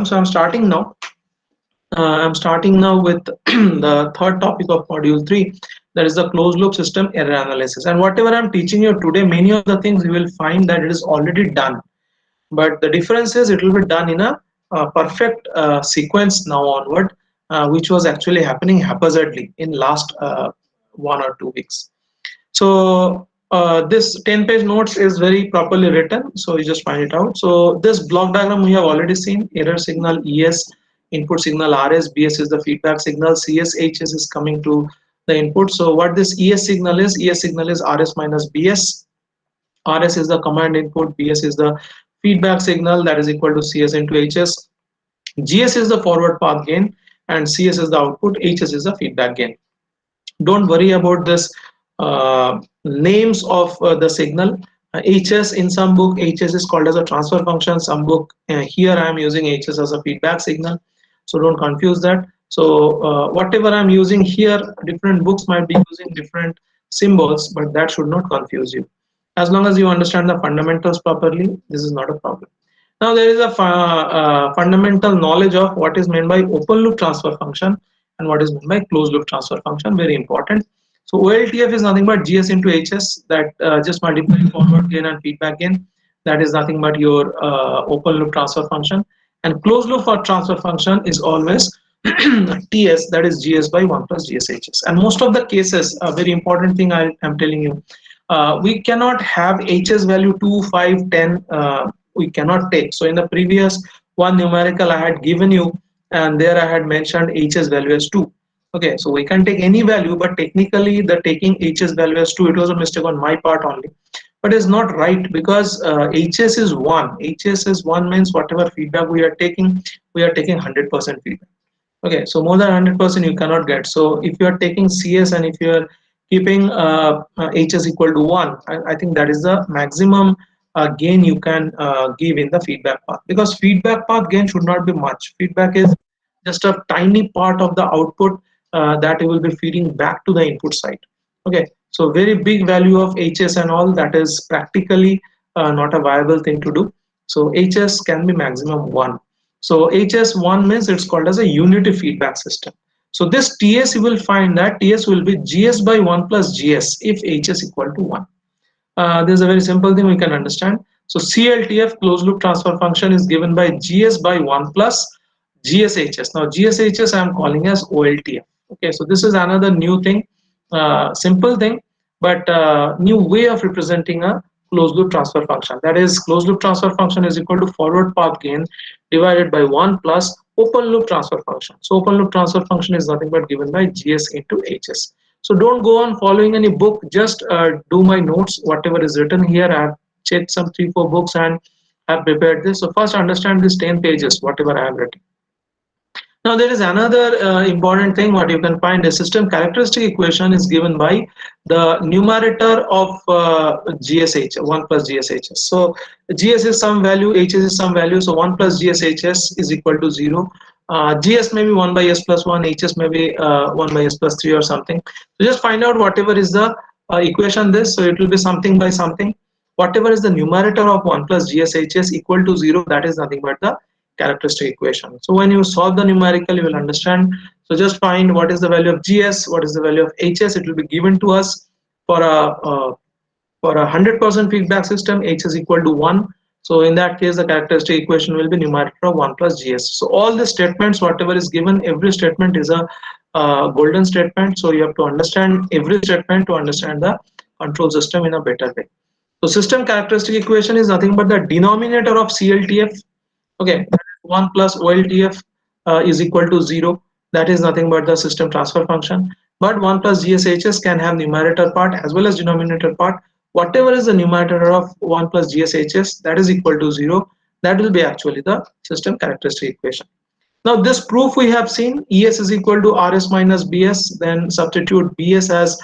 So I'm starting now. With the third topic of module 3, that is the closed loop system error analysis. And whatever I'm teaching you today, many of the things you will find that it is already done. But the difference is it will be done in a perfect sequence now onward, which was actually happening haphazardly in last 1 or 2 weeks. So this 10-page notes is very properly written, so you just find it out. So this block diagram we have already seen: error signal ES, input signal RS, BS is the feedback signal, CS HS is coming to the input. So what this ES signal is RS minus BS. RS is the command input, BS is the feedback signal, that is equal to CS into HS. GS is the forward path gain and CS is the output, HS is the feedback gain. Don't worry about this names of the signal. HS in some book, HS is called as a transfer function. Some book, here I am using HS as a feedback signal. So don't confuse that. So whatever I'm using here, different books might be using different symbols, but that should not confuse you. As long as you understand the fundamentals properly, this is not a problem. Now there is a fundamental knowledge of what is meant by open loop transfer function and what is meant by closed loop transfer function, very important. So OLTF is nothing but GS into HS, that just multiplying forward gain and feedback gain. That is nothing but your open loop transfer function. And closed loop for transfer function is always TS, that is GS by 1 plus GSHS. And most of the cases, a very important thing I am telling you, we cannot have HS value 2, 5, 10, we cannot take. So in the previous one numerical I had given you, and there I had mentioned HS value as 2. Okay, so we can take any value, but technically the taking HS value as 2, it was a mistake on my part only. But it's not right, because HS is 1. HS is 1 means whatever feedback we are taking 100% feedback. Okay, so more than 100% you cannot get. So if you are taking CS and if you are keeping HS equal to 1, I think that is the maximum gain you can give in the feedback path, because feedback path gain should not be much. Feedback is just a tiny part of the output that you will be feeding back to the input side. Okay, so very big value of HS and all, that is practically not a viable thing to do. So HS can be maximum 1. So HS1 means it's called as a unity feedback system. So this TS, you will find that TS will be GS by 1 plus GS if HS equal to 1. There's a very simple thing we can understand. So CLTF, closed loop transfer function, is given by GS by 1 plus GSHS. Now GSHS I am calling as OLTF. Okay, so this is another new thing, simple thing, but new way of representing a closed loop transfer function. That is, closed loop transfer function is equal to forward path gain divided by 1 plus open loop transfer function. So open loop transfer function is nothing but given by GS into HS. So don't go on following any book, just do my notes, whatever is written here. I have checked some 3-4 books and have prepared this. So first understand these 10 pages, whatever I have written. Now there is another important thing. What you can find, a system characteristic equation is given by the numerator of GSH, 1 plus GSHS. So GS is some value, HS is some value, so 1 plus GSHS is equal to 0. GS may be 1 by S plus 1, HS may be 1 by S plus 3 or something. So just find out whatever is the equation this, so it will be something by something. Whatever is the numerator of 1 plus GSHS equal to 0, that is nothing but the characteristic equation. So when you solve the numerical, you will understand. So just find what is the value of GS, what is the value of HS. It will be given to us for a 100% feedback system. H is equal to 1. So in that case, the characteristic equation will be numerator of 1 plus GS. So all the statements, whatever is given, every statement is a golden statement. So you have to understand every statement to understand the control system in a better way. So system characteristic equation is nothing but the denominator of CLTF. Okay, 1 plus OLTF is equal to 0. That is nothing but the system transfer function. But 1 plus GSHS can have numerator part as well as denominator part. Whatever is the numerator of 1 plus GSHS, that is equal to 0. That will be actually the system characteristic equation. Now this proof we have seen, ES is equal to RS minus BS. Then substitute BS as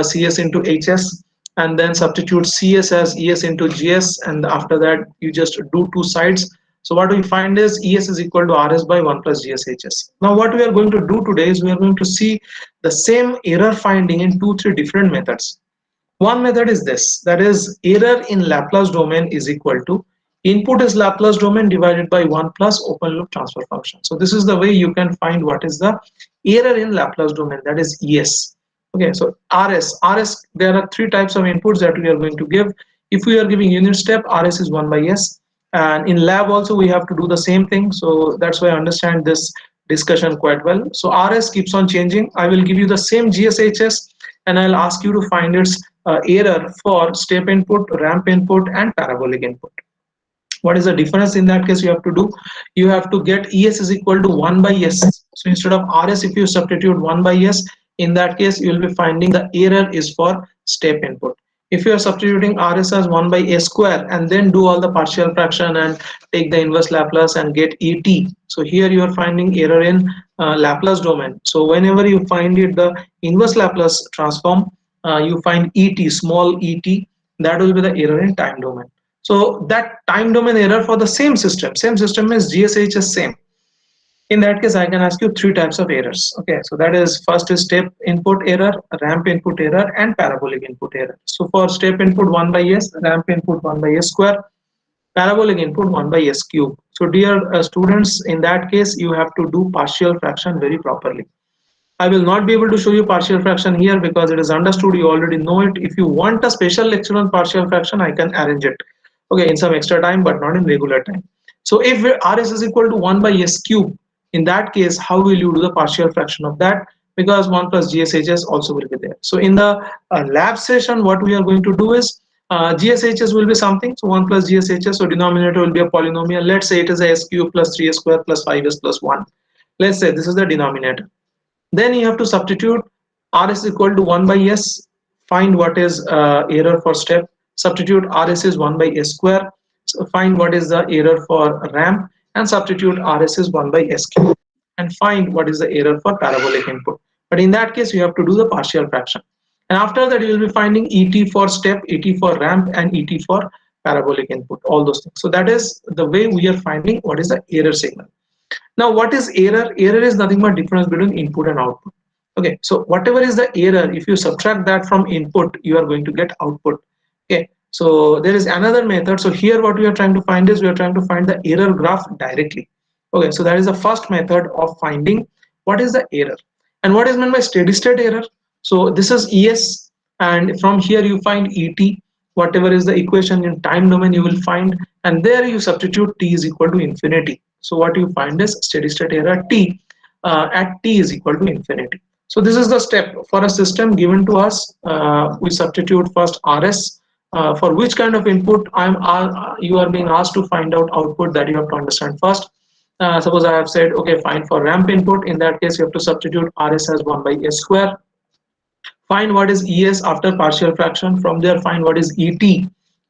CS into HS. And then substitute CS as ES into GS. And after that, you just do two sides. So what we find is ES is equal to RS by 1 plus GSHS. Now what we are going to do today is we are going to see the same error finding in 2-3 different methods. One method is this, that is, error in Laplace domain is equal to Input is Laplace domain divided by 1 plus open loop transfer function. So this is the way you can find what is the error in Laplace domain, that is ES. Okay, so RS, there are three types of inputs that we are going to give. If we are giving unit step, RS is 1 by S, and in lab also we have to do the same thing. So that's why I understand this discussion quite well. So RS keeps on changing. I will give you the same GSHS and I'll ask you to find its error for step input, ramp input, and parabolic input. What is the difference in that case? You have to do, you have to get ES is equal to 1 by S. So instead of RS, if you substitute 1 by S, in that case you will be finding the error is for step input. If you are substituting RS as 1 by S square and then do all the partial fraction and take the inverse Laplace and get ET, so here you are finding error in Laplace domain. So whenever you find it the inverse Laplace transform, you find ET, small ET, that will be the error in time domain. So that time domain error for the same system is GSHS same. In that case, I can ask you three types of errors. Okay, so that is, first is step input error, ramp input error, and parabolic input error. So for step input 1 by S, ramp input 1 by S square, parabolic input 1 by S cube. So dear students, in that case, you have to do partial fraction very properly. I will not be able to show you partial fraction here because it is understood, you already know it. If you want a special lecture on partial fraction, I can arrange it, okay, in some extra time, but not in regular time. So if RS is equal to 1 by S cube, in that case, how will you do the partial fraction of that? Because 1 plus GSHS also will be there. So in the lab session, what we are going to do is, GSHS will be something, so 1 plus GSHS, so denominator will be a polynomial. Let's say it is a S cube plus 3S square plus 5S plus 1. Let's say this is the denominator. Then you have to substitute RS is equal to 1 by S, find what is error for step, substitute RS is 1 by S square, so find what is the error for ramp, and substitute RS is 1 by S cube and find what is the error for parabolic input. But in that case, you have to do the partial fraction. And after that, you will be finding ET for step, ET for ramp, and ET for parabolic input, all those things. So that is the way we are finding what is the error signal. Now, what is error? Error is nothing but difference between input and output. Okay, so whatever is the error, if you subtract that from input, you are going to get output. Okay, so there is another method. So here what we are trying to find is, we are trying to find the error graph directly. Okay, so that is the first method of finding what is the error. And what is meant by steady state error? So this is ES, and from here you find ET, whatever is the equation in time domain you will find, and there you substitute t is equal to infinity. So what you find is steady state error t at t is equal to infinity. So this is the step for a system given to us. We substitute first RS. For which kind of input you are being asked to find out output, that you have to understand first. Suppose I have said, okay, find for ramp input. In that case, you have to substitute RS as 1 by S square. Find what is ES after partial fraction. From there, find what is ET.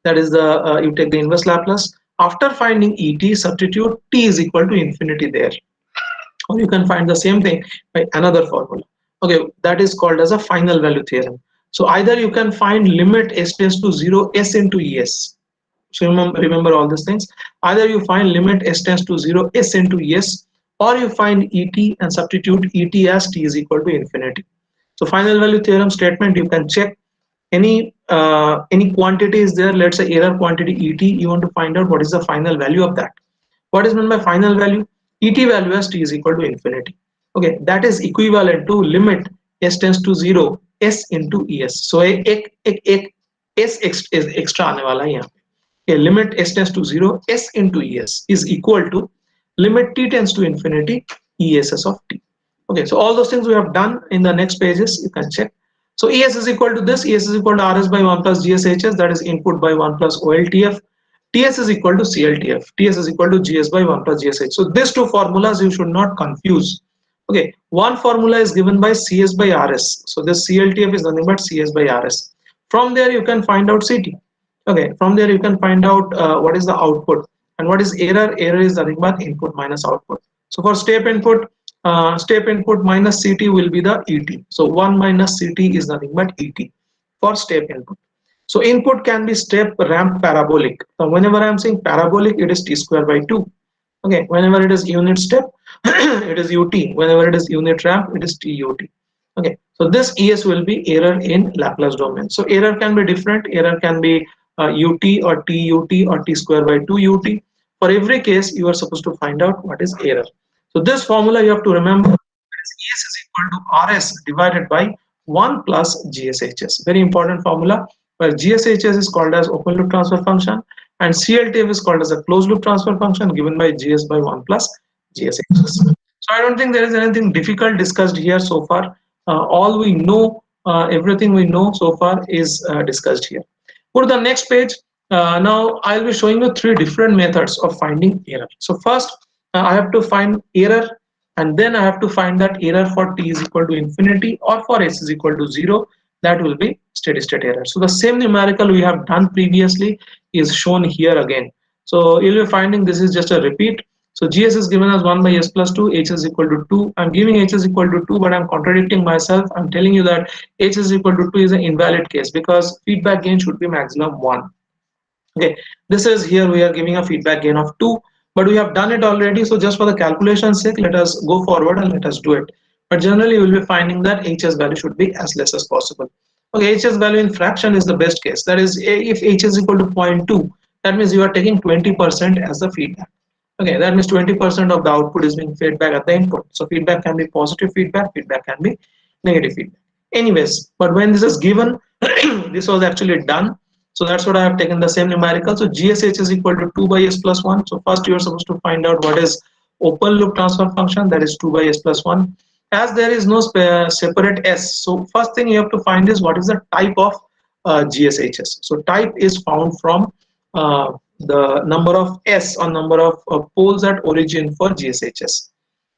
That is the you take the inverse Laplace. After finding ET, substitute t is equal to infinity there. Or you can find the same thing by another formula. Okay, that is called as a final value theorem. So either you can find limit s tends to 0 s into es. So remember all these things. Either you find limit s tends to 0 s into es, or you find et and substitute et as t is equal to infinity. So final value theorem statement, you can check any quantity is there. Let's say error quantity et. You want to find out what is the final value of that. What is meant by final value? Et value as t is equal to infinity. Okay, that is equivalent to limit s tends to 0 s into es. So एक s extra आने वाला है यहाँ पे. Okay, limit s tends to 0 s into es is equal to limit t tends to infinity ess of t. Okay, so all those things we have done. In the next pages you can check. So es is equal to this. Es is equal to rs by 1 plus gshs, that is input by 1 plus oltf. TS is equal to CLTF. TS is equal to GS by 1 plus GSH. So these two formulas you should not confuse. Okay, one formula is given by CS by RS. So this CLTF is nothing but CS by RS. From there you can find out CT. Okay, from there you can find out what is the output, and what is error. Error is nothing but input minus output. So for step input minus CT will be the ET. So 1 minus CT is nothing but ET for step input. So input can be step, ramp, parabolic. So whenever I am saying parabolic, it is t square by 2. Okay, whenever it is unit step, it is ut. Whenever it is unit ramp, it is tut. Okay, so this es will be error in Laplace domain. So error can be different. Error can be ut or tut or t square by 2 ut. For every case, you are supposed to find out what is error. So this formula you have to remember is ES is equal to RS divided by 1 plus GSHS. Very important formula, where GSHS is called as open loop transfer function and CLTF is called as a closed loop transfer function given by GS by 1 plus GSHS. So I don't think there is anything difficult discussed here so far. All we know, everything we know so far is discussed here. Go to the next page. Now I'll be showing you three different methods of finding error. So first, I have to find error, and then I have to find that error for t is equal to infinity or for s is equal to 0. That will be steady state error. So the same numerical we have done previously is shown here again. So you'll be finding this is just a repeat. So GS is given as 1 by s plus 2, h is equal to 2. I'm giving h is equal to 2, but I'm contradicting myself. I'm telling you that h is equal to 2 is an invalid case because feedback gain should be maximum 1. Okay, this is here we are giving a feedback gain of 2, but we have done it already. So just for the calculation's sake, let us go forward and let us do it. But generally, you will be finding that hs value should be as less as possible. Okay, hs value in fraction is the best case. That is, if h is equal to 0.2, that means you are taking 20% as the feedback. Okay, that means 20% of the output is being fed back at the input. So feedback can be positive feedback, feedback can be negative feedback. Anyways, but when this is given, this was actually done. So that's what I have taken the same numerical. So GSH is equal to 2 by s plus 1. So first you are supposed to find out what is open loop transfer function, that is 2 by s plus 1. As there is no separate s, so first thing you have to find is what is the type of GSHS. So type is found from the number of s or number of poles at origin for GSHS.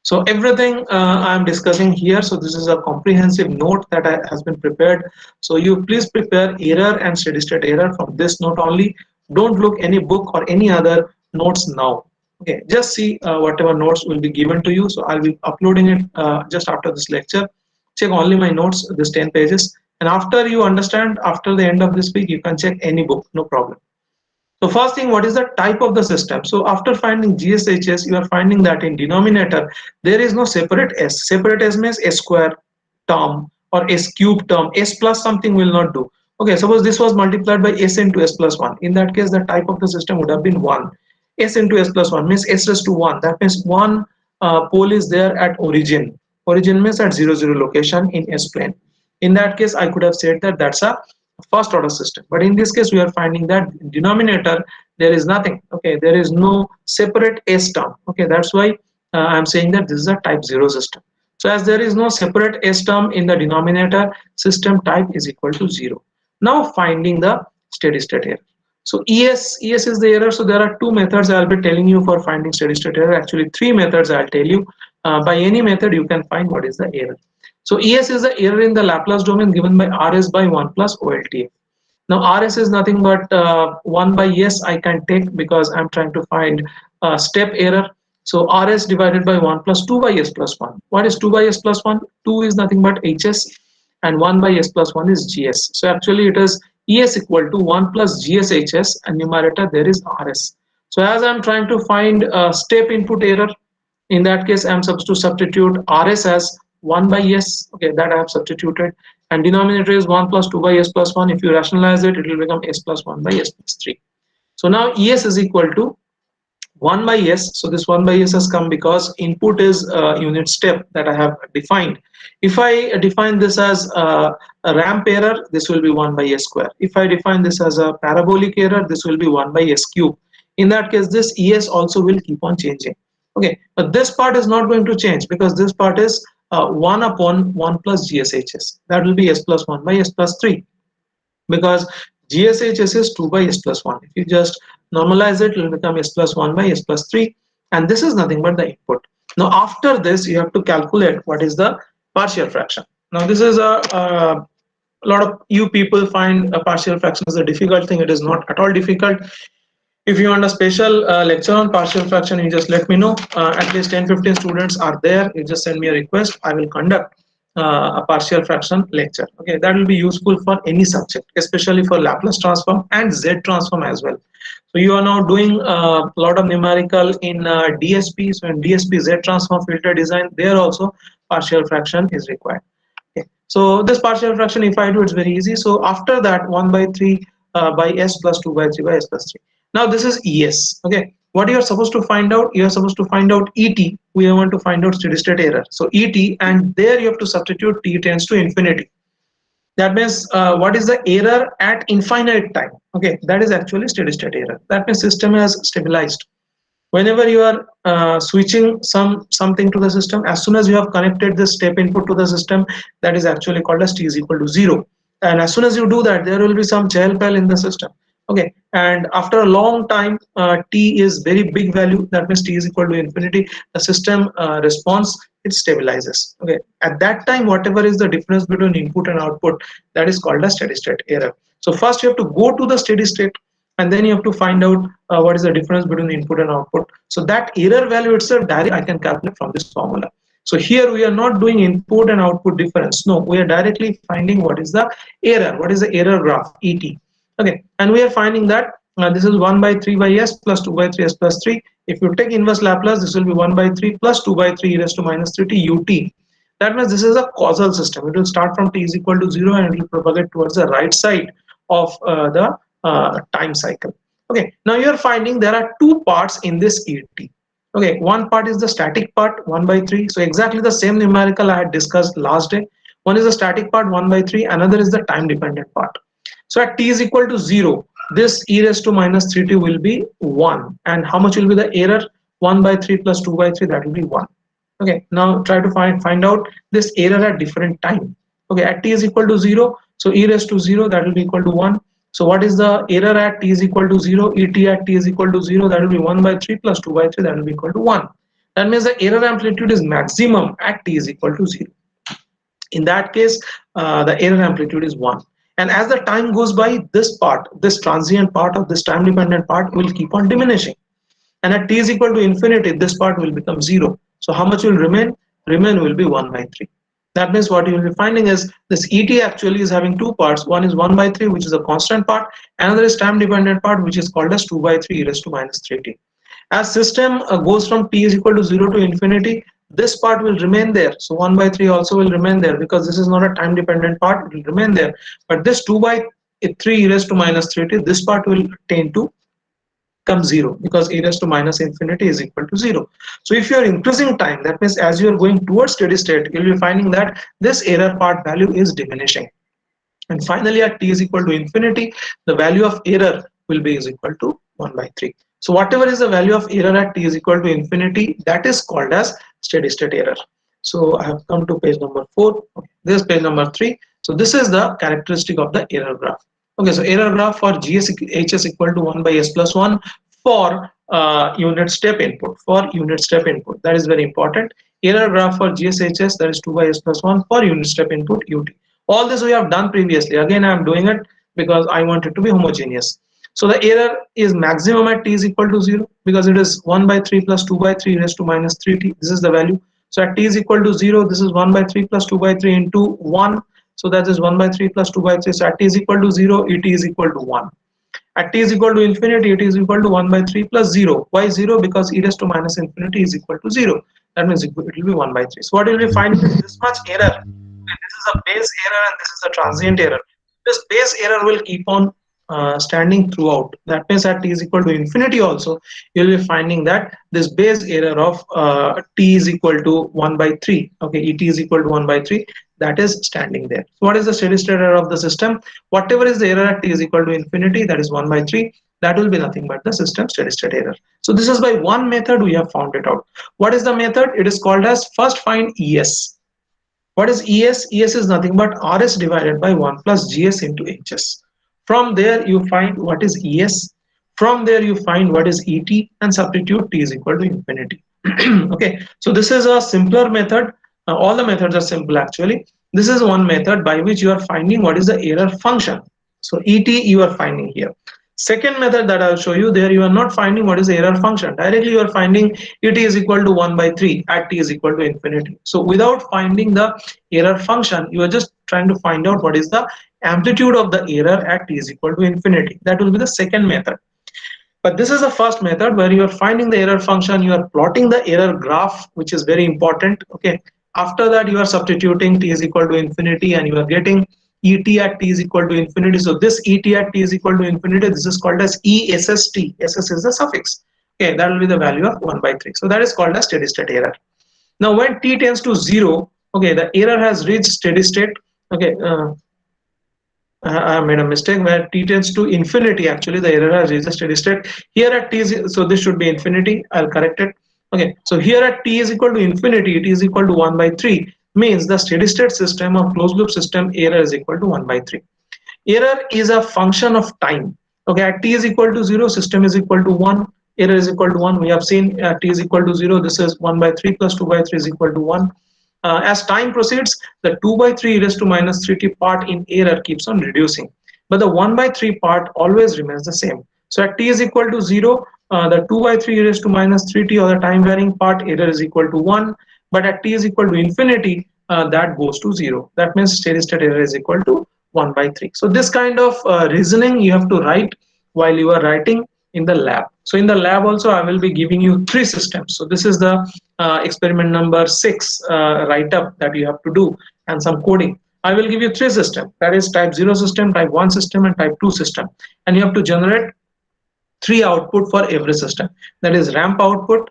So everything I'm discussing here, so this is a comprehensive note that has been prepared. So you please prepare error and steady state error from this note only. Don't look any book or any other notes now. Okay, just see whatever notes will be given to you. So I'll be uploading it just after this lecture. Check only my notes, this 10 pages. And after you understand, after the end of this week, you can check any book, no problem. So first thing, what is the type of the system? So after finding GSHS, you are finding that in denominator, there is no separate S. Separate S means S square term or S cube term. S plus something will not do. Okay, suppose this was multiplied by S into S plus 1. In that case, the type of the system would have been 1. S into S plus 1 means S raised to 1. That means one pole is there at origin. Origin means at 0, 0 location in S plane. In that case, I could have said that that's a first order system, but in this case we are finding that denominator there is nothing. Okay, there is no separate s term. Okay, that's why I'm saying that this is a type 0 system. So as there is no separate s term in the denominator, system type is equal to 0. Now finding the steady state error. So es is the error. So there are two methods I'll be telling you for finding steady state error. Actually three methods I'll tell you. By any method you can find what is the error. So ES is the error in the Laplace domain given by RS by 1 plus OLTF. Now RS is nothing but 1 by S I can take because I'm trying to find step error. So RS divided by 1 plus 2 by S plus 1. What is 2 by S plus 1? 2 is nothing but HS and 1 by S plus 1 is GS. So actually it is ES equal to 1 plus GSHS and numerator there is RS. So as I'm trying to find step input error, in that case I'm supposed to substitute RS as 1 by S. Okay, that I have substituted, and denominator is 1 plus 2 by S plus 1. If you rationalize it, it will become S plus 1 by S plus 3. So now ES is equal to 1 by S. So this 1 by S has come because input is unit step that I have defined. If I define this as a ramp error, this will be 1 by S square. If I define this as a parabolic error, this will be 1 by S cube. In that case, this ES also will keep on changing. Okay, but this part is not going to change because this part is 1 upon 1 plus GSHS. That will be S plus 1 by S plus 3 because GSHS is 2 by S plus 1. If you just normalize it, it will become S plus 1 by S plus 3, and this is nothing but the input. Now after this, you have to calculate what is the partial fraction. Now this is a lot of you people find a partial fraction is a difficult thing. It is not at all difficult. If you want a special lecture on partial fraction, you just let me know. At least 10-15 students are there. You just send me a request. I will conduct a partial fraction lecture. Okay, that will be useful for any subject, especially for Laplace transform and Z transform as well. So you are now doing a lot of numerical in DSP. So in DSP Z transform filter design, there also partial fraction is required. Okay. So this partial fraction, if I do, it's very easy. So after that, 1 by 3 by s plus 2 by 3 by s plus 3. Now this is es. Okay, what you are supposed to find out, you are supposed to find out et. We want to find out steady state error, so et, and there you have to substitute t tends to infinity. That means what is the error at infinite time? Okay, that is actually steady state error. That means system has stabilized. Whenever you are switching something to the system, as soon as you have connected this step input to the system, that is actually called as t is equal to 0. And as soon as you do that, there will be some chel-pel in the system. Okay, and after a long time, t is very big value, that means t is equal to infinity, the system response, it stabilizes. Okay, at that time, whatever is the difference between input and output, that is called a steady state error. So first you have to go to the steady state, and then you have to find out what is the difference between the input and output. So that error value itself directly I can calculate from this formula. So here we are not doing input and output difference. No, we are directly finding what is the error, what is the error graph, ET. Okay, and we are finding that this is 1 by 3 by s plus 2 by 3 s plus 3. If you take inverse Laplace, this will be 1 by 3 plus 2 by 3 e raised to minus 3t ut. That means this is a causal system. It will start from t is equal to 0 and it will propagate towards the right side of the time cycle. Okay, now you are finding there are two parts in this ET. Okay, one part is the static part 1 by 3. So exactly the same numerical I had discussed last day. One is the static part 1 by 3, another is the time dependent part. So at t is equal to 0, this e raised to minus 3t will be 1. And how much will be the error? 1 by 3 plus 2 by 3, that will be 1. Okay, now try to find out this error at different time. Okay, at t is equal to 0, so e raised to 0, that will be equal to 1. So what is the error at t is equal to 0? Et at t is equal to 0, that will be 1 by 3 plus 2 by 3, that will be equal to 1. That means the error amplitude is maximum at t is equal to 0. In that case, the error amplitude is 1. And as the time goes by, this part, this transient part of this time dependent part will keep on diminishing. And at t is equal to infinity, this part will become 0. So how much will remain? Remain will be 1 by 3. That means what you will be finding is this ET actually is having two parts. One is 1 by 3, which is a constant part. Another is time dependent part, which is called as 2 by 3 e raised to minus 3t. As system goes from t is equal to 0 to infinity, this part will remain there. So 1 by 3 also will remain there because this is not a time dependent part, it will remain there. But this 2 by 3 e raised to minus 3t, this part will tend to come 0 because e raised to minus infinity is equal to 0. So if you are increasing time, that means as you are going towards steady state, you will be finding that this error part value is diminishing. And finally at t is equal to infinity, the value of error will be is equal to 1 by 3. So whatever is the value of error at t is equal to infinity, that is called as steady state error. So I have come to page number 4. Okay, this is page number 3. So this is the characteristic of the error graph. Okay, so error graph for GSHS equal to 1 by s plus 1 for unit step input. For unit step input, that is very important. Error graph for GSHS, that is 2 by s plus 1 for unit step input ut. All this we have done previously. Again, I am doing it because I want it to be homogeneous. So the error is maximum at t is equal to 0 because it is 1 by 3 plus 2 by 3 raised to minus 3t. This is the value. So at t is equal to 0, this is 1 by 3 plus 2 by 3 into 1. So that is 1 by 3 plus 2 by 3. So at t is equal to 0, et is equal to 1. At t is equal to infinity, it is equal to 1 by 3 plus 0. Why 0? Because e raised to minus infinity is equal to 0. That means it will be 1 by 3. So what you will be finding is this much error. And this is a base error and this is a transient error. This base error will keep on standing throughout. That means at t is equal to infinity also, you will be finding that this base error of t is equal to 1 by 3. Okay, et is equal to 1 by 3. That is standing there. So what is the steady state error of the system? Whatever is the error at t is equal to infinity, that is 1 by 3, that will be nothing but the system steady state error. So this is by one method we have found it out. What is the method? It is called as first find ES. What is ES? ES is nothing but RS divided by 1 plus GS into HS. From there you find what is ES. From there you find what is ET and substitute t is equal to infinity. Okay, so this is a simpler method. All the methods are simple actually. This is one method by which you are finding what is the error function. So ET you are finding here. Second method that I will show you, there you are not finding what is the error function. Directly you are finding et is equal to 1 by 3 at t is equal to infinity. So without finding the error function, you are just trying to find out what is the amplitude of the error at t is equal to infinity. That will be the second method. But this is the first method where you are finding the error function, you are plotting the error graph, which is very important. Okay. After that, you are substituting t is equal to infinity and you are getting et at t is equal to infinity. So this et at t is equal to infinity, this is called as ESST. SS is the suffix. Okay, that will be the value of 1 by 3. So that is called as steady state error. Now when t tends to 0, okay, the error has reached steady state. Okay, I have made a mistake where t tends to infinity. Actually, the error has reached a steady state. Here at t is, so this should be infinity. I'll correct it. Okay, so here at t is equal to infinity, t is equal to 1 by 3, means the steady state system or closed loop system error is equal to 1 by 3. Error is a function of time. Okay, at t is equal to 0, system is equal to 1, error is equal to 1. We have seen t is equal to 0, this is 1 by 3 plus 2 by 3 is equal to 1. As time proceeds, the 2 by 3 e raised to minus 3t part in error keeps on reducing, but the 1 by 3 part always remains the same. So at t is equal to 0, the 2 by 3 e raised to minus 3t, or the time varying part, error is equal to 1, but at t is equal to infinity, that goes to 0. That means steady state error is equal to 1 by 3. So this kind of reasoning you have to write while you are writing in the lab. So in the lab also I will be giving you 3 systems. So this is the experiment number 6 write up that you have to do, and some coding. I will give you 3 systems, that is type 0 system, type 1 system, and type 2 system, and you have to generate 3 output for every system, that is ramp output,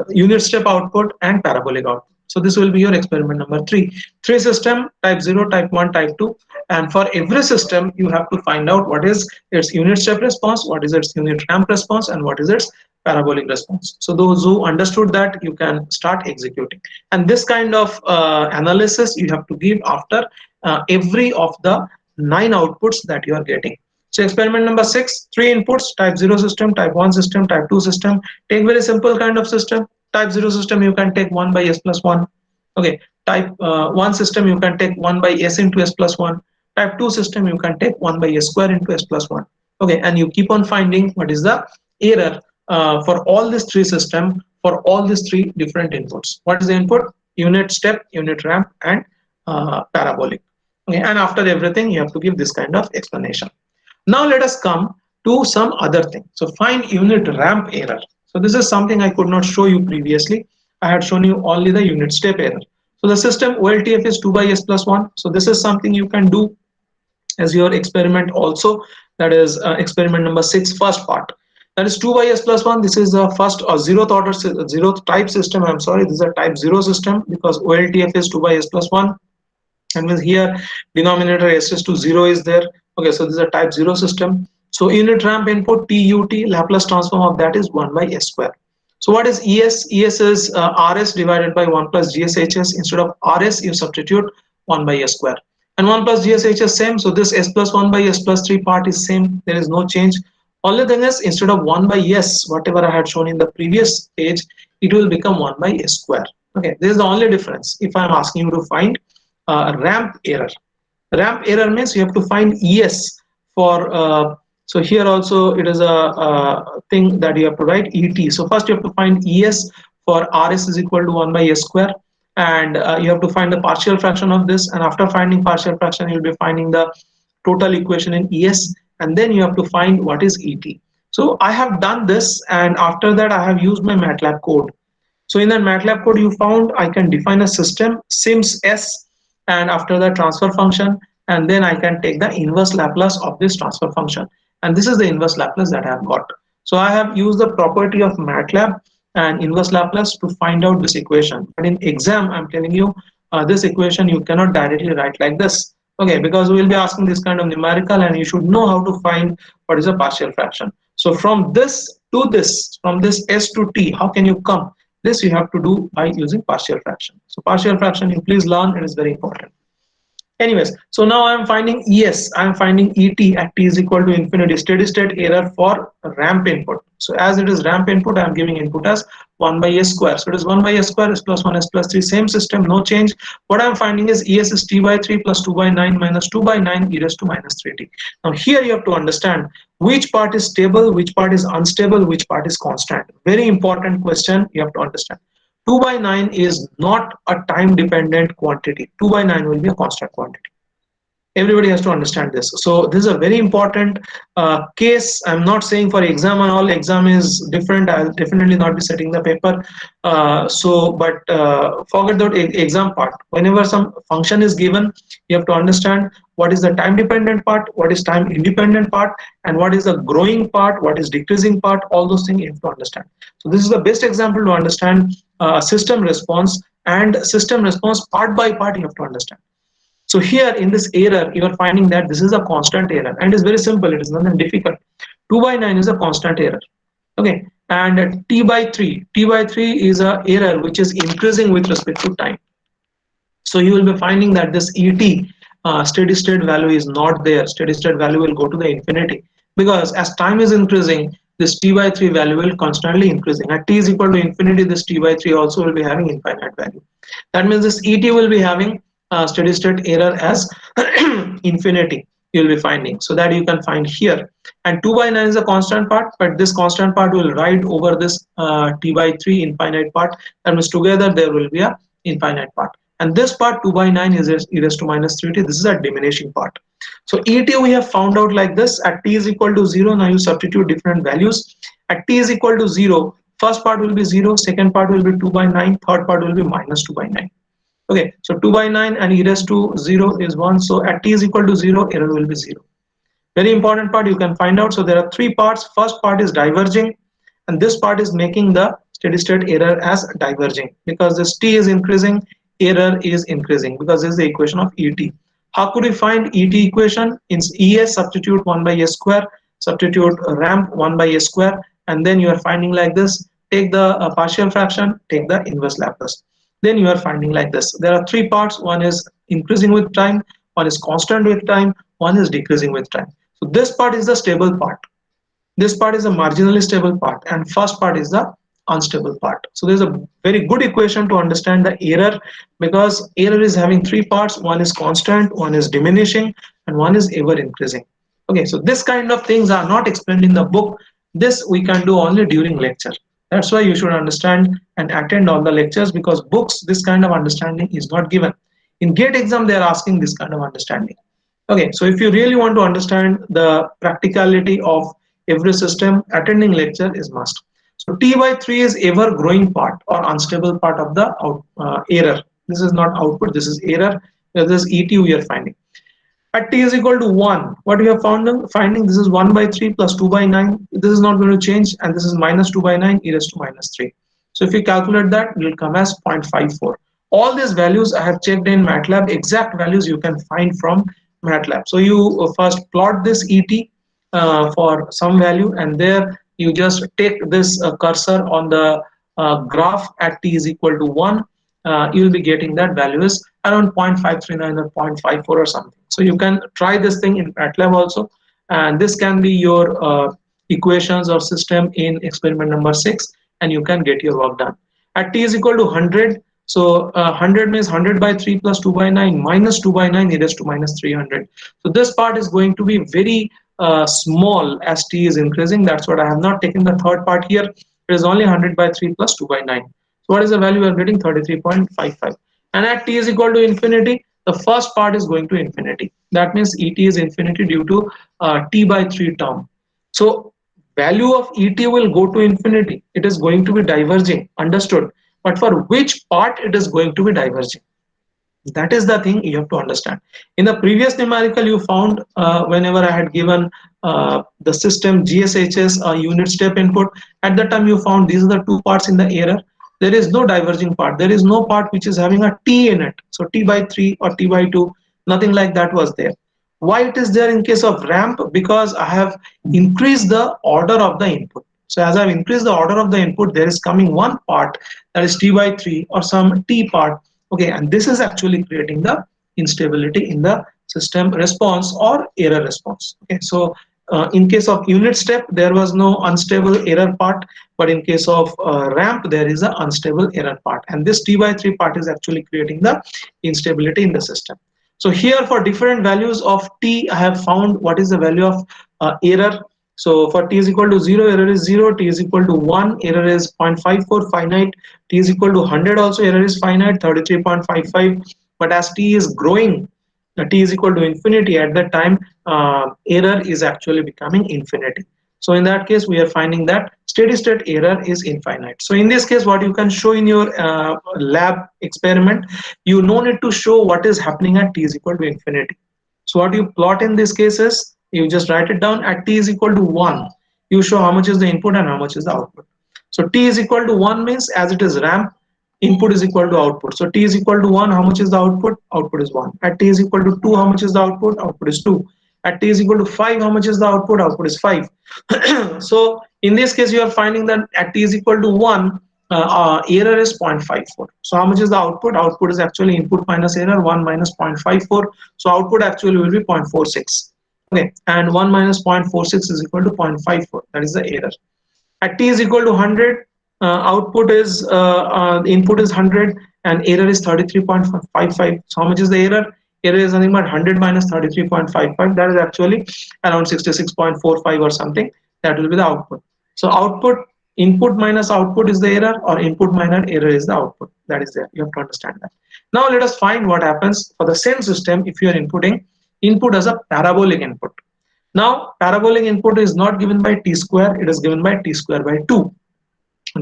unit step output, and parabolic output. So this will be your experiment number 3. 3 system, type 0, type 1, type 2, and for every system you have to find out what is its unit step response, what is its unit ramp response, and what is its parabolic response. So those who understood that, you can start executing, and this kind of analysis you have to give after every of the 9 outputs that you are getting. So experiment number 6, 3 inputs, type 0 system, type 1 system, type 2 system. Take very simple kind of system. Type 0 system you can take 1 by s plus 1. Okay, type 1 system you can take 1 by s into s plus 1. Type 2 system you can take 1 by s square into s plus 1. Okay, and you keep on finding what is the error for all these 3 system, for all these 3 different inputs. What is the input? Unit step, unit ramp, and parabolic. Okay, and after everything you have to give this kind of explanation. Now let us come to some other thing. So find unit ramp error. So this is something I could not show you previously. I had shown you only the unit step error. So the system OLTF is 2 by s plus 1. So this is something you can do as your experiment also. That is experiment number 6, first part. That is 2 by s plus 1. This is the first or zeroth order, zeroth type system. I'm sorry, this is a type 0 system because OLTF is 2 by s plus 1. And with here denominator s is to 0 is there. Okay, so this is a type 0 system. So unit ramp input TUT, Laplace transform of that is 1 by s square. So what is ES? ES is RS divided by 1 plus GSHS. Instead of RS, you substitute 1 by s square. And 1 plus GSHS same. So this s plus 1 by s plus 3 part is same. There is no change. Only thing is, instead of 1 by s, whatever I had shown in the previous page, it will become 1 by s square. Okay, this is the only difference. If I am asking you to find ramp error. Ramp error means you have to find ES for so here also it is a thing that you have to write ET. So first you have to find ES for RS is equal to 1 by s square, and you have to find the partial fraction of this, and after finding partial fraction you'll be finding the total equation in ES, and then you have to find what is ET. So I have done this, and after that I have used my MATLAB code. So in that MATLAB code you found I can define a system sims s, and after the transfer function, and then I can take the inverse Laplace of this transfer function, and this is the inverse Laplace that I have got. So I have used the property of MATLAB and inverse Laplace to find out this equation, but in exam I'm telling you this equation you cannot directly write like this. Okay, because we will be asking this kind of numerical, and you should know how to find what is a partial fraction. So from this to this, from this s to t, how can you come? This you have to do by using partial fraction. So partial fraction you please learn, it is very important. Anyways, so now I am finding ES, I am finding ET at t is equal to infinity, steady state error for ramp input. So as it is ramp input, I am giving input as 1 by s square. So it is 1 by s square, s plus 1, s plus 3, same system, no change. What I am finding is ES is t by 3 plus 2 by 9 minus 2 by 9 e raised to minus 3t. Now here you have to understand which part is stable, which part is unstable, which part is constant. Very important question you have to understand. 2 by 9 is not a time dependent quantity. 2 by 9 will be a constant quantity. Everybody has to understand this. So this is a very important case. I'm not saying for exam and all, exam is different. I'll definitely not be setting the paper. But forget that exam part. Whenever some function is given, you have to understand what is the time dependent part, what is time independent part, and what is the growing part, what is decreasing part. All those things you have to understand. So this is the best example to understand system response, and system response part by part you have to understand. So here in this error, you are finding that this is a constant error, and it's very simple. It is nothing difficult. 2 by 9 is a constant error. Okay, and T by 3 is a error which is increasing with respect to time. So you will be finding that this ET steady state value is not there. Steady state value will go to the infinity, because as time is increasing, this T by 3 value will constantly increasing. At T is equal to infinity, this T by 3 also will be having infinite value. That means this ET will be having steady state error as infinity. You will be finding, so that you can find here. And 2 by 9 is a constant part, but this constant part will ride over this T by 3 infinite part. That means together there will be a infinite part. And this part 2 by 9 is e raised to minus 3t. This is a diminishing part. So ET we have found out like this. At t is equal to 0, now you substitute different values. At t is equal to 0, first part will be 0, second part will be 2 by 9, third part will be minus 2 by 9. Okay, so 2 by 9 and e raised to 0 is 1. So at t is equal to 0, error will be 0. Very important part you can find out. So there are three parts. First part is diverging, and this part is making the steady state error as diverging, because this t is increasing, error is increasing, because this is the equation of ET. How could we find ET equation? In ES, substitute 1 by s square, substitute ramp 1 by s square, and then you are finding like this. Take the partial fraction, take the inverse Laplace. Then you are finding like this. There are three parts. One is increasing with time, one is constant with time, one is decreasing with time. So this part is the stable part, this part is a marginally stable part, and first part is the unstable part. So there's a very good equation to understand the error, because error is having three parts. One is constant, one is diminishing, and one is ever increasing. Okay, so this kind of things are not explained in the book. This we can do only during lecture. That's why you should understand and attend all the lectures, because books this kind of understanding is not given. In GATE exam they are asking this kind of understanding. Okay, so if you really want to understand the practicality of every system, attending lecture is must. So T by 3 is ever growing part or unstable part of the error. This is not output, this is error. This is ET we are finding. At t is equal to 1, what we have found finding, this is 1 by 3 plus 2 by 9. This is not going to change, and this is minus 2 by 9 e raised to minus 3. So if you calculate that, it will come as 0.54. All these values I have checked in MATLAB. Exact values you can find from MATLAB. So you first plot this ET for some value, and there you just take this cursor on the graph at t is equal to 1. You will be getting that value is around 0.539 or 0.54 or something. So you can try this thing in MATLAB also, and this can be your equations or system in experiment number 6, and you can get your work done. At t is equal to 100, so 100 means 100 by 3 plus 2 by 9 minus 2 by 9 e raised to minus 300. So this part is going to be very small as t is increasing. That's what I have not taken the third part here. It is only 100 by 3 plus 2 by 9. So what is the value we are getting? 33.55. And at t is equal to infinity, the first part is going to infinity. That means ET is infinity due to t by 3 term. So value of ET will go to infinity. It is going to be diverging, understood. But for which part it is going to be diverging? That is the thing you have to understand. In the previous numerical you found whenever I had given the system GSHS unit step input, at that time you found these are the two parts in the error. There is no diverging part. There is no part which is having a t in it. So t by 3 or t by 2, nothing like that was there. Why it is there in case of ramp? Because I have increased the order of the input. So as I've increased the order of the input, there is coming one part that is t by 3 or some t part. Okay, and this is actually creating the instability in the system response or error response. Okay, so in case of unit step, there was no unstable error part, but in case of ramp, there is an unstable error part, and this t by 3 part is actually creating the instability in the system. So here for different values of t, I have found what is the value of error. So for t is equal to 0, error is 0, t is equal to 1, error is 0.54, finite, t is equal to 100 also, error is finite, 33.55, but as t is growing, t is equal to infinity, at that time error is actually becoming infinity. So in that case, we are finding that steady state error is infinite. So in this case, what you can show in your lab experiment, you no need to show what is happening at t is equal to infinity. So what you plot in this case is, you just write it down at t is equal to 1. You show how much is the input and how much is the output. So t is equal to 1 means as it is ramp, input is equal to output. So t is equal to 1, how much is the output? Output is 1. At t is equal to 2, how much is the output? Output is 2. At t is equal to 5, how much is the output? Output is 5. So in this case, you are finding that at t is equal to 1, error is 0.54. So how much is the output? Output is actually input minus error, 1 minus 0.54. So output actually will be 0.46. Okay, and 1 minus 0.46 is equal to 0.54. That is the error. At t is equal to 100, output is input is 100 and error is 33.55. So how much is the error? Error is nothing but 100 minus 33.55. That is actually around 66.45 or something. That will be the output. So output, input minus output is the error, or input minus error is the output. That is there. You have to understand that. Now let us find what happens for the same system if you are inputting input as a parabolic input. Now parabolic input is not given by t square, it is given by t square by 2.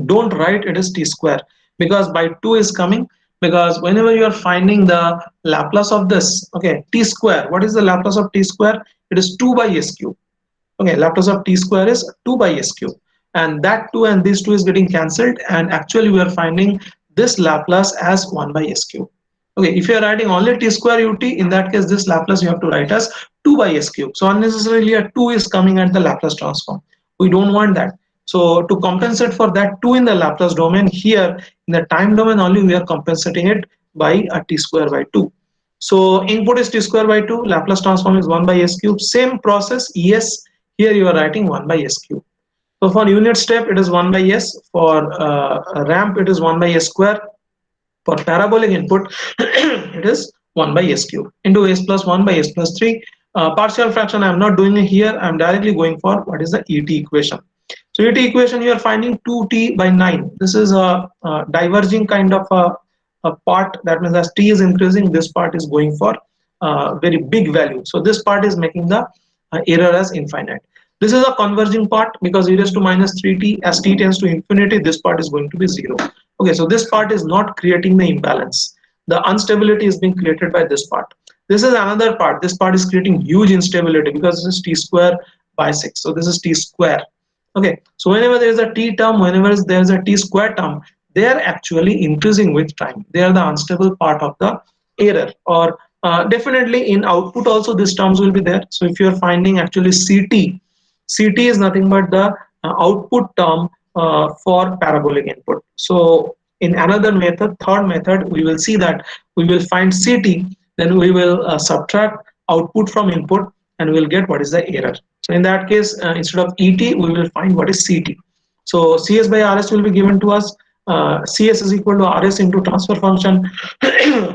Don't write it is t square, because by 2 is coming, because whenever you are finding the Laplace of this, okay, t square, what is the Laplace of t square? It is 2 by s cube. Okay, Laplace of t square is 2 by s cube, and that 2 and this 2 is getting cancelled, and actually we are finding this Laplace as 1 by s cube. Okay, if you are writing only t square ut, in that case this Laplace you have to write as 2 by s cube. So unnecessarily a 2 is coming at the Laplace transform. We don't want that. So to compensate for that 2 in the Laplace domain, here in the time domain only we are compensating it by a t square by 2. So input is t square by 2, Laplace transform is 1 by s cube. Same process, yes, here you are writing 1 by s cube. So for unit step it is 1 by s, for ramp it is 1 by s square, for parabolic input it is 1 by s cube into s plus 1 by s plus 3. Partial fraction I am not doing it here, I am directly going for what is the ET equation. So ET equation you are finding 2t by 9. This is a diverging kind of a part, that means as t is increasing, this part is going for very big value. So this part is making the error as infinite. This is a converging part, because e raised to minus 3t, as t tends to infinity, this part is going to be 0. Okay, so this part is not creating the imbalance. The instability is being created by this part. This is another part. This part is creating huge instability, because this is t square by 6. So this is t square. Okay, so whenever there is a t term, whenever there is a t square term, they are actually increasing with time. They are the unstable part of the error. Or definitely in output also these terms will be there. So if you are finding actually CT is nothing but the output term for parabolic input. So in another method, third method, we will see that we will find CT, then we will subtract output from input, and we will get what is the error. So in that case, instead of ET, we will find what is CT. So CS by RS will be given to us. CS is equal to RS into transfer function.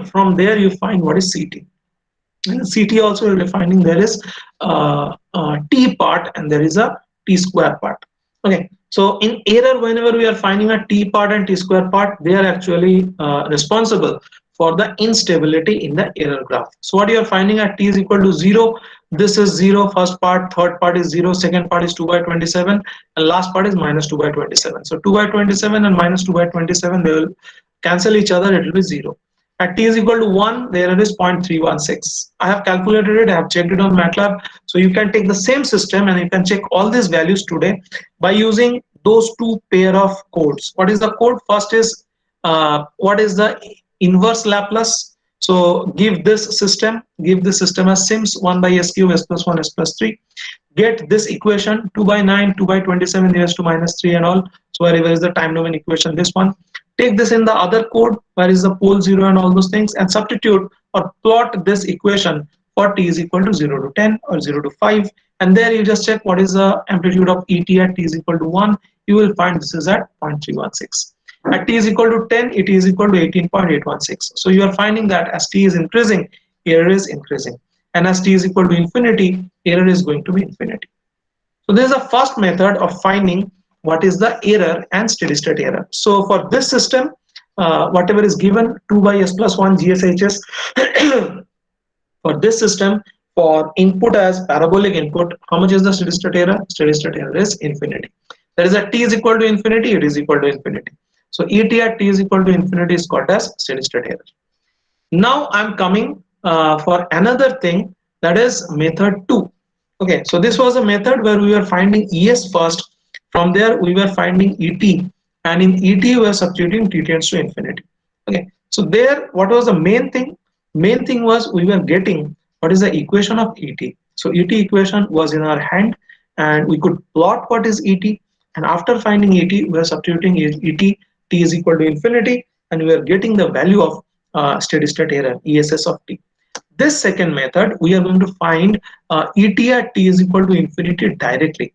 From there, you find what is CT. And CT also will be finding there is T part and there is a T square part. Okay, so in error, whenever we are finding a T part and T square part, they are actually responsible for the instability in the error graph. So what you are finding at T is equal to 0, this is 0 first part, third part is 0, second part is 2 by 27, and last part is minus 2 by 27. So 2 by 27 and minus 2 by 27, they will cancel each other, it will be 0. At t is equal to 1, the error is 0.316. I have calculated it, I have checked it on MATLAB. So you can take the same system and you can check all these values today by using those two pair of codes. What is the code? First is what is the inverse Laplace? So give this system as sims 1 by s cube s plus 1 s plus 3. Get this equation 2 by 9, 2 by 27 raised to minus 3 and all. So wherever is the time domain equation, this one. Take this in the other code, where is the pole 0 and all those things, and substitute or plot this equation for t is equal to 0 to 10 or 0 to 5, and there you just check what is the amplitude of ET at t is equal to 1. You will find this is at 0.316. At t is equal to 10, it is equal to 18.816. So you are finding that as t is increasing, error is increasing, and as t is equal to infinity, error is going to be infinity. So this is the first method of finding what is the error and steady state error. So for this system, whatever is given 2 by s plus 1 GSHS For this system, for input as parabolic input, how much is the steady state error? Steady state error is infinity. That is, at t is equal to infinity, it is equal to infinity. So et at t is equal to infinity is called as steady state error. Now I'm coming for another thing, that is method 2. Okay, so this was a method where we were finding es first. From there we were finding et, and in et we were substituting t tends to infinity. Okay, so there what was the main thing? Main thing was we were getting what is the equation of et. So et equation was in our hand, and we could plot what is et, and after finding et we are substituting et, t is equal to infinity, and we are getting the value of steady state error, ess of t. This second method, we are going to find et at t is equal to infinity directly.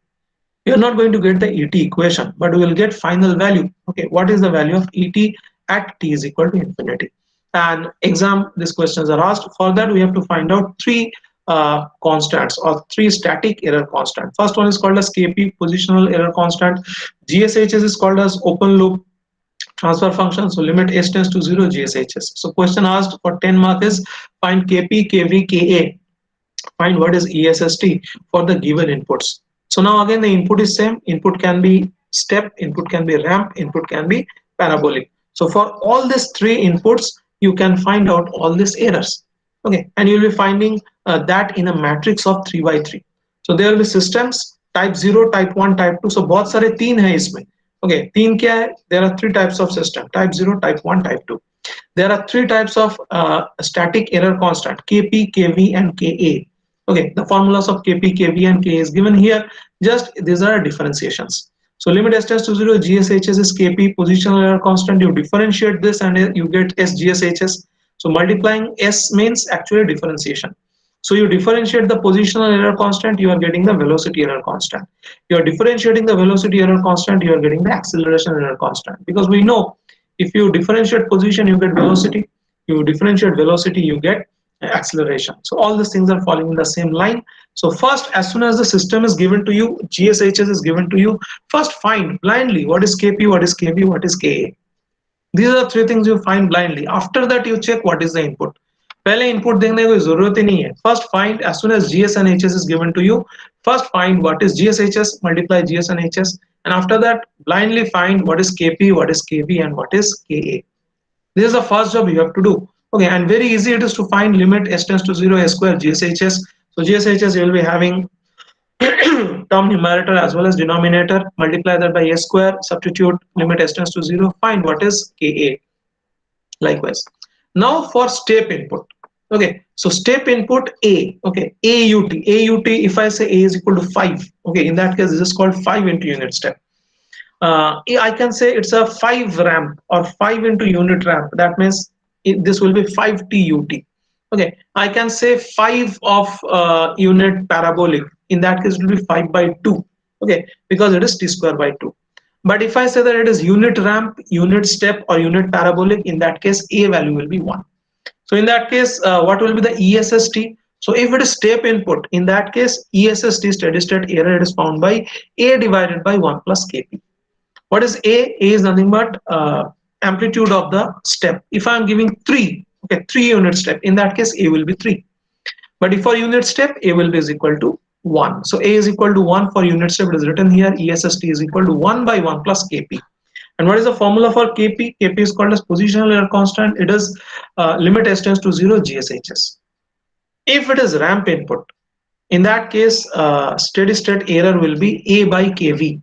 We are not going to get the et equation, but we will get final value. Okay, what is the value of et at t is equal to infinity? And exam, these questions are asked. For that we have to find out three constants, or three static error constant. First one is called as kp, positional error constant. gshs is called as open loop transfer function. So limit s tends to 0, gshs. So question asked for 10 mark is find kp, kv, ka. Find what is esst for the given inputs. So now again the input is same. Input can be step, input can be ramp, input can be parabolic. So for all these three inputs you can find out all these errors. Okay, and you'll be finding that in a matrix of 3 by 3. So there will be systems type 0, type 1, type 2. So बहुत सारे तीन है इसमें. Okay, तीन क्या है? There are three types of system: type 0, type 1, type 2. There are three types of static error constant: kp, kv, and ka. Okay, the formulas of kp, kv, and ka is given here. Just these are differentiations. So limit s tends to 0, gshs is kp, positional error constant. You differentiate this and you get s gshs. So multiplying s means actually differentiation. So you differentiate the positional error constant, you are getting the velocity error constant. You are differentiating the velocity error constant, you are getting the acceleration error constant. Because we know if you differentiate position, you get velocity. You differentiate velocity, you get acceleration. So all these things are falling in the same line. So first, as soon as the system is given to you, GSHS is given to you, first find blindly what is KP, what is KB, what is KA. These are the three things you find blindly. After that, you check what is the input. पहले input देखने की कोई जरूरत ही नहीं है. First find, as soon as GS and HS is given to you, first find what is GSHS, multiply GS and HS, and after that blindly find what is KP, what is KB, and what is KA. This is the first job you have to do. Okay, and very easy it is to find limit s tends to 0 s square GSHS. So GSHS you will be having term numerator as well as denominator, multiply that by s square, substitute limit s tends to 0, find what is Ka. Likewise, now for step input. Okay, so step input A. Okay, AUT, if I say A is equal to 5, okay, in that case this is called 5 into unit step. I can say it's a 5 ramp or 5 into unit ramp. That means this will be 5 TUT. Okay, I can say 5 of unit parabolic. In that case, it will be 5 by 2. Okay, because it is t square by 2. But if I say that it is unit ramp, unit step, or unit parabolic, in that case, A value will be 1. So in that case, what will be the ESST? So if it is step input, in that case, ESST, steady state error, it is found by A divided by 1 plus KP. What is A? A is nothing but amplitude of the step. If I am giving 3, okay, 3 unit step, in that case A will be 3. But if for unit step, A will be is equal to 1. So A is equal to 1 for unit step. It is written here, ESST is equal to 1 by 1 plus KP. And what is the formula for KP? KP is called as positional error constant. It is limit s tends to 0 GSHS. If it is ramp input, in that case, steady state error will be A by KV.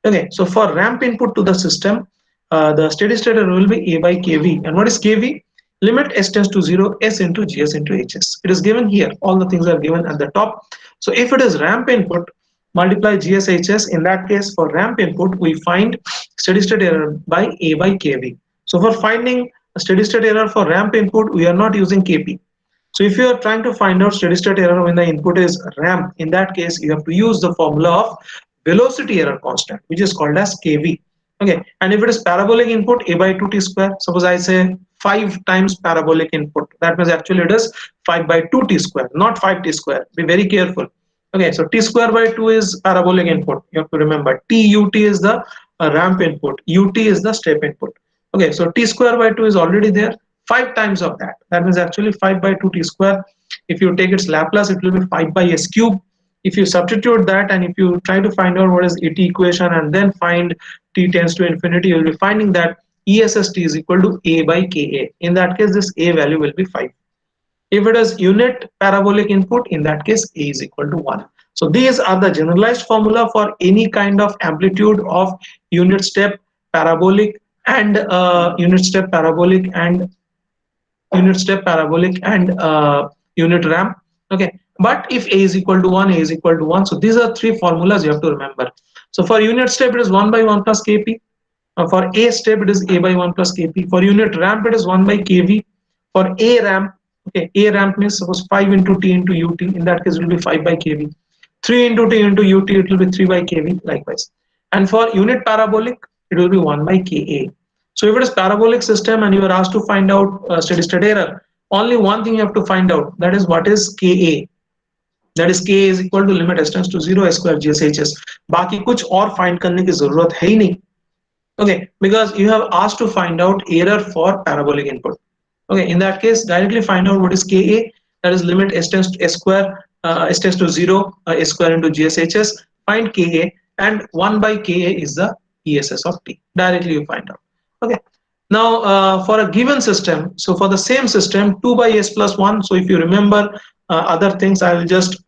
Okay, so for ramp input to the system, the steady state error will be A by KV. And what is KV? Limit s tends to 0, s into GS into HS. It is given here. All the things are given at the top. So if it is ramp input, multiply GS HS. In that case, for ramp input, we find steady state error by A by KV. So for finding a steady state error for ramp input, we are not using KP. So if you are trying to find out steady state error when the input is ramp, in that case, you have to use the formula of velocity error constant, which is called as KV. Okay, and if it is parabolic input, A by 2 t square. Suppose I say 5 times parabolic input, that means actually it is 5 by 2 t square, not 5 t square. Be very careful. Okay, so t square by 2 is parabolic input. You have to remember TUT is the ramp input, UT is the step input. Okay, so t square by 2 is already there. 5 times of that. That means actually 5 by 2 t square. If you take its Laplace, it will be 5 by s cube. If you substitute that and if you try to find out what is ET equation and then find t tends to infinity, you will be finding that ESST is equal to a by Ka. In that case, this a value will be 5. If it is unit parabolic input, in that case a is equal to 1. So these are the generalized formula for any kind of amplitude of unit step parabolic and unit ramp. Okay, but if a is equal to 1, a is equal to 1, so these are three formulas you have to remember. So for unit step it is 1 by 1 plus kp. For a step it is a by 1 plus kp. For unit ramp it is 1 by kv. For a ramp, okay, a ramp means suppose 5 into t into ut, in that case it will be 5 by kv. 3 into t into ut, it will be 3 by kv, likewise. And for unit parabolic it will be 1 by ka. So if it is parabolic system and you are asked to find out steady state error, only one thing you have to find out, that is what is ka. That is k is equal to limit s tends to 0 s square gshs. बाकी कुछ और find करने की जरूरत है ही नहीं. Okay, because you have asked to find out error for parabolic input. Okay, in that case directly find out what is ka. That is limit s tends to s square, s tends to 0 s square into gshs. Find ka, and 1 by ka is the ess of t. Directly you find out. Okay, now for a given system, so for the same system 2 by s plus 1. So if you remember other things, I will just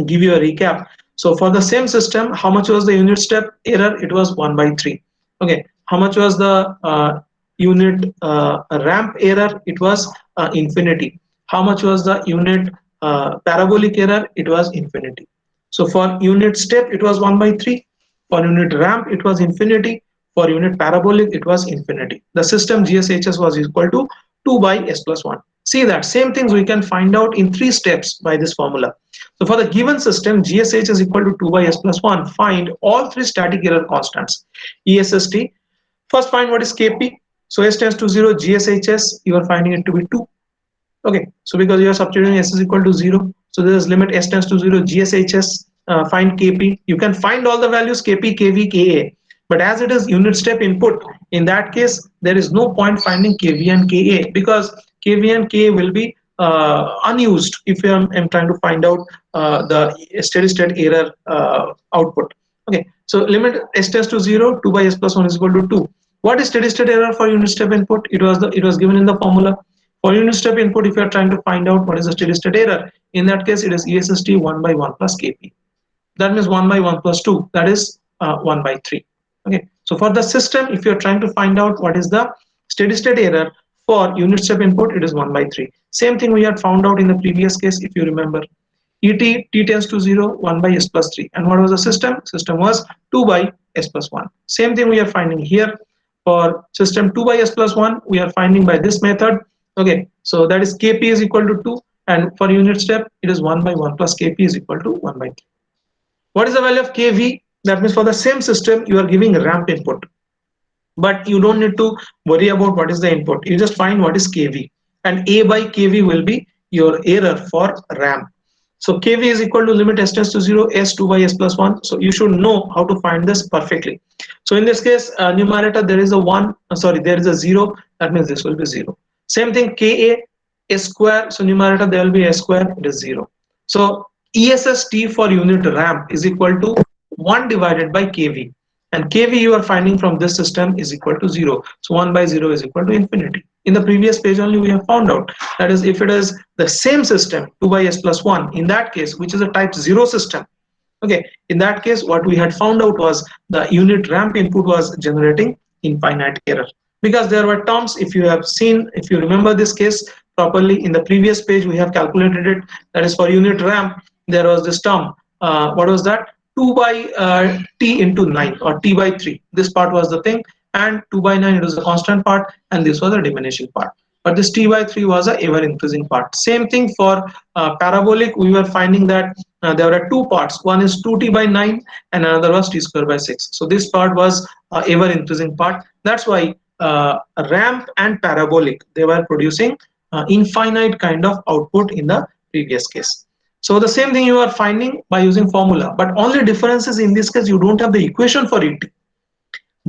give you a recap. So for the same system, how much was the unit step error? It was 1 by 3. Okay, how much was the unit ramp error? It was infinity. How much was the unit parabolic error? It was infinity. So for unit step it was 1 by 3. For unit ramp it was infinity. For unit parabolic it was infinity. The system GSHS was equal to 2 by s plus 1. See that same things we can find out in 3 steps by this formula. So for the given system, GSH is equal to 2 by s plus 1. Find all 3 static error constants. ESST. First find what is Kp. So s tends to 0, GSHS, you are finding it to be 2. Okay, so because you are substituting s is equal to 0, so this is limit s tends to 0, GSHS, find Kp. You can find all the values Kp, Kv, Ka. But as it is unit step input, in that case, there is no point finding Kv and Ka, because Kv and Ka will be unused if I am trying to find out the steady state error output. Okay, so limit s tends to 0, 2 by s plus 1 is equal to 2. What is steady state error for unit step input? It was given in the formula. For unit step input, if you are trying to find out what is the steady state error, in that case it is ESST 1 by 1 plus Kp. That means 1 by 1 plus 2, that is 1 by 3. Okay, so for the system, if you are trying to find out what is the steady state error for unit step input, it is 1 by 3. Same thing we had found out in the previous case, if you remember. Et t tends to 0, 1 by s plus 3. And what was the system? System was 2 by s plus 1. Same thing we are finding here. For system 2 by s plus 1, we are finding by this method. Okay, so that is Kp is equal to 2, and for unit step it is 1 by 1 plus Kp is equal to 1 by 3. What is the value of Kv? That means for the same system you are giving ramp input, but you don't need to worry about what is the input. You just find what is Kv, and A by Kv will be your error for ramp. So Kv is equal to limit s tends to 0, s 2 by s plus 1. So you should know how to find this perfectly. So in this case, numerator there is a 1, there is a 0, that means this will be 0. Same thing, Ka, s square, so numerator there will be s square, it is 0. So ESST for unit ramp is equal to 1 divided by Kv, and Kv you are finding from this system is equal to 0. So 1 by 0 is equal to infinity. In the previous page only we have found out, that is if it is the same system 2 by s plus 1, in that case, which is a type 0 system, okay, in that case what we had found out was the unit ramp input was generating infinite error, because there were terms, if you have seen, if you remember this case properly, in the previous page we have calculated it. That is for unit ramp there was this term, what was that, 2 by t into 9 or t by 3, this part was the thing, and 2 by 9 it was a constant part, and this was a diminishing part, but this t by 3 was a ever increasing part. Same thing for parabolic, we were finding that there were two parts, one is 2t by 9 and another was t square by 6. So this part was ever increasing part. That's why ramp and parabolic, they were producing infinite kind of output in the previous case. So the same thing you are finding by using formula, but only difference is in this case you don't have the equation for ET,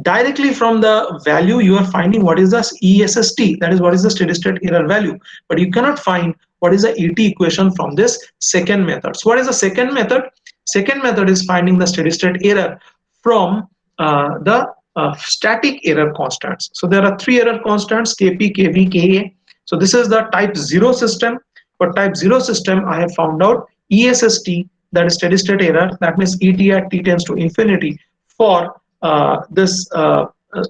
Directly from the value you are finding what is the ESST, that is what is the steady state error value, but you cannot find what is the ET equation from this second method. So what is the second method? Second method is finding the steady state error from the static error constants. So there are three error constants, Kp, Kv, Ka. So this is the type 0 system. For type 0 system I have found out ESST, that is steady state error, that means ET at t tends to infinity for this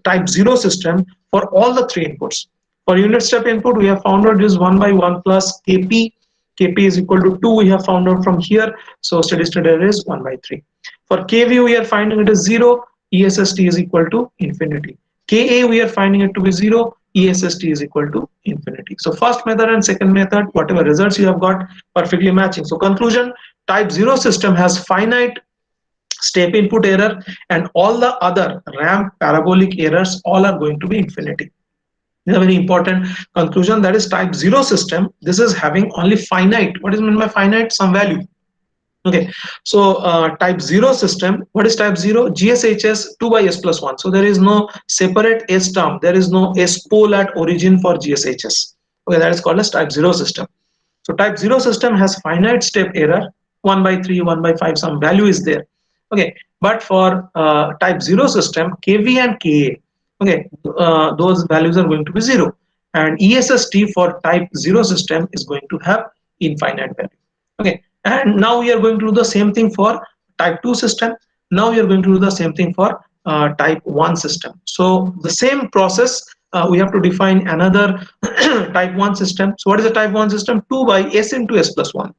type 0 system for all the three inputs. For unit step input, we have found out is 1 by 1 plus Kp. Kp is equal to 2, we have found out from here. So steady state error is 1 by 3. For Kv, we are finding it is 0. ESST is equal to infinity. Ka, we are finding it to be 0. ESST is equal to infinity. So first method and second method, whatever results you have got, perfectly matching. So conclusion, type 0 system has finite step input error, and all the other ramp parabolic errors all are going to be infinity. This is a very important conclusion, that is type 0 system, this is having only finite. What is meant by finite? Some value. Okay, so type 0 system, what is type 0? GSHS 2 by s plus 1. So there is no separate s term, there is no s pole at origin for GSHS. Okay, that is called as type 0 system. So type 0 system has finite step error, 1 by 3, 1 by 5, some value is there. Okay, but for type 0 system, Kv and Ka, okay, those values are going to be 0. And ESST for type 0 system is going to have infinite value. Okay, and now we are going to do the same thing for type 2 system. Now we are going to do the same thing for type 1 system. So the same process, we have to define another type 1 system. So what is a type 1 system? 2 by s into s plus 1.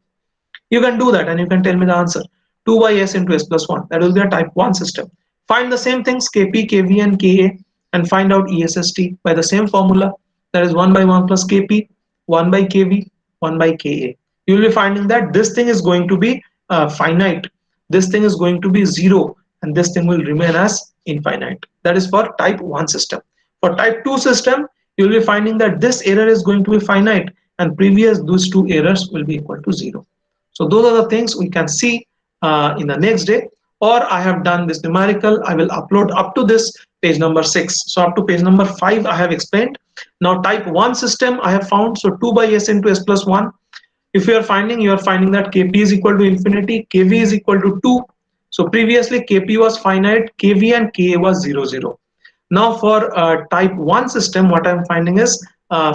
You can do that and you can tell me the answer. 2 by s into s plus 1, that will be a type 1 system. Find the same things, Kp, Kv and Ka, and find out ESST by the same formula, that is 1 by 1 plus Kp, 1 by Kv, 1 by Ka. You will be finding that this thing is going to be finite, this thing is going to be 0, and this thing will remain as infinite. That is for type 1 system. For type 2 system, you will be finding that this error is going to be finite and previous those two errors will be equal to 0. So those are the things we can see in the next day, or I have done this numerical. I will upload up to this page number 6. So up to page number 5 I have explained. Now type 1 system I have found, so 2 by s into s plus 1. If you are finding that Kp is equal to infinity, Kv is equal to 2. So previously Kp was finite, Kv and Ka was 0, 0. Now for type 1 system, what I am finding is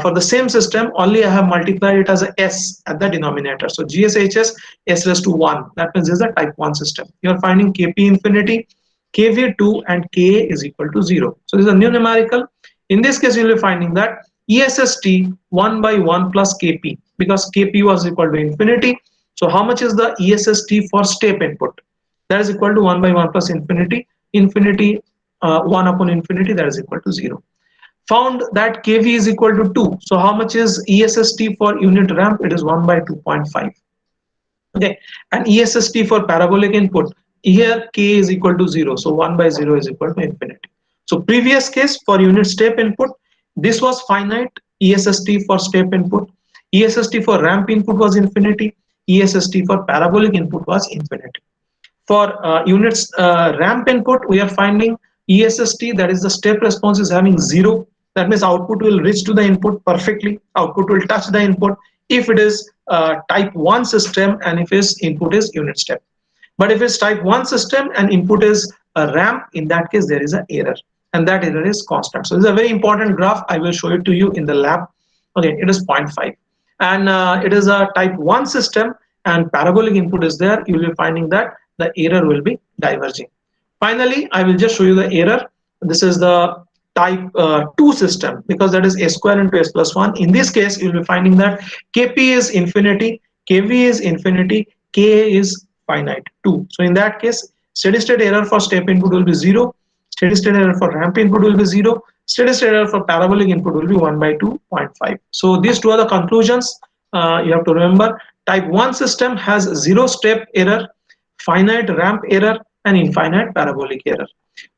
for the same system, only I have multiplied it as a s at the denominator. So GSHS s raised to 1. That means this is a type 1 system. You are finding Kp infinity, Kv2 and Ka is equal to 0. So this is a new numerical. In this case, you will be finding that ESST 1 by 1 plus Kp, because Kp was equal to infinity. So how much is the ESST for step input? That is equal to 1 by 1 plus infinity. Infinity 1 upon infinity, that is equal to 0. Found that Kv is equal to 2. So how much is ESST for unit ramp? It is 1 by 2.5. Okay, and ESST for parabolic input, here K is equal to 0. So 1 by 0 is equal to infinity. So previous case for unit step input, this was finite. ESST for step input, ESST for ramp input was infinity, ESST for parabolic input was infinity. For units ramp input, we are finding ESST, that is the step response, is having 0. That means output will reach to the input perfectly. Output will touch the input if it is type 1 system and if its input is unit step. But if it's type 1 system and input is a ramp, in that case there is an error, and that error is constant. So this is a very important graph. I will show it to you in the lab. Okay, it is 0.5, and it is a type 1 system and parabolic input is there. You will be finding that the error will be diverging. Finally, I will just show you the error. This is the type 2 system, because that is s square into s plus 1. In this case, you will be finding that Kp is infinity, Kv is infinity, Ka is finite 2. So in that case, steady state error for step input will be 0, steady state error for ramp input will be 0, steady state error for parabolic input will be 1 by 2.5. So these two are the conclusions. You have to remember, type 1 system has 0 step error, finite ramp error, and infinite parabolic error.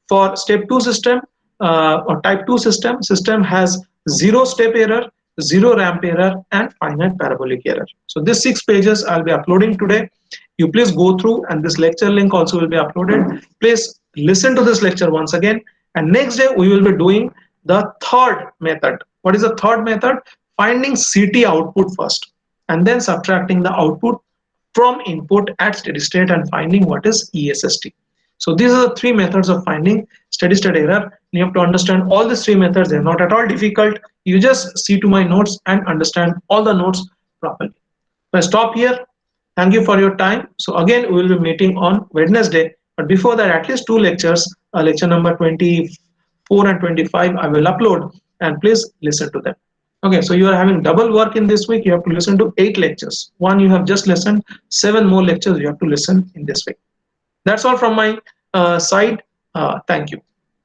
For step 2 system or type 2 system has 0 step error, 0 ramp error, and finite parabolic error. So these 6 pages I'll be uploading today. You please go through, and this lecture link also will be uploaded. Please listen to this lecture once again And next day we will be doing the third method. What is the third method? Finding CT output first and then subtracting the output from input at steady state and finding what is ESST. So these are the three methods of finding steady state error. You have to understand all these three methods. They're not at all difficult. You just see to my notes and understand all the notes properly. So I stop here. Thank you for your time. So again, we will be meeting on Wednesday. But before that, at least two lectures, lecture number 24 and 25, I will upload, and please listen to them. Okay, so you are having double work in this week. You have to listen to 8 lectures. One you have just listened, 7 more lectures you have to listen in this week. That's all from my side. Thank you.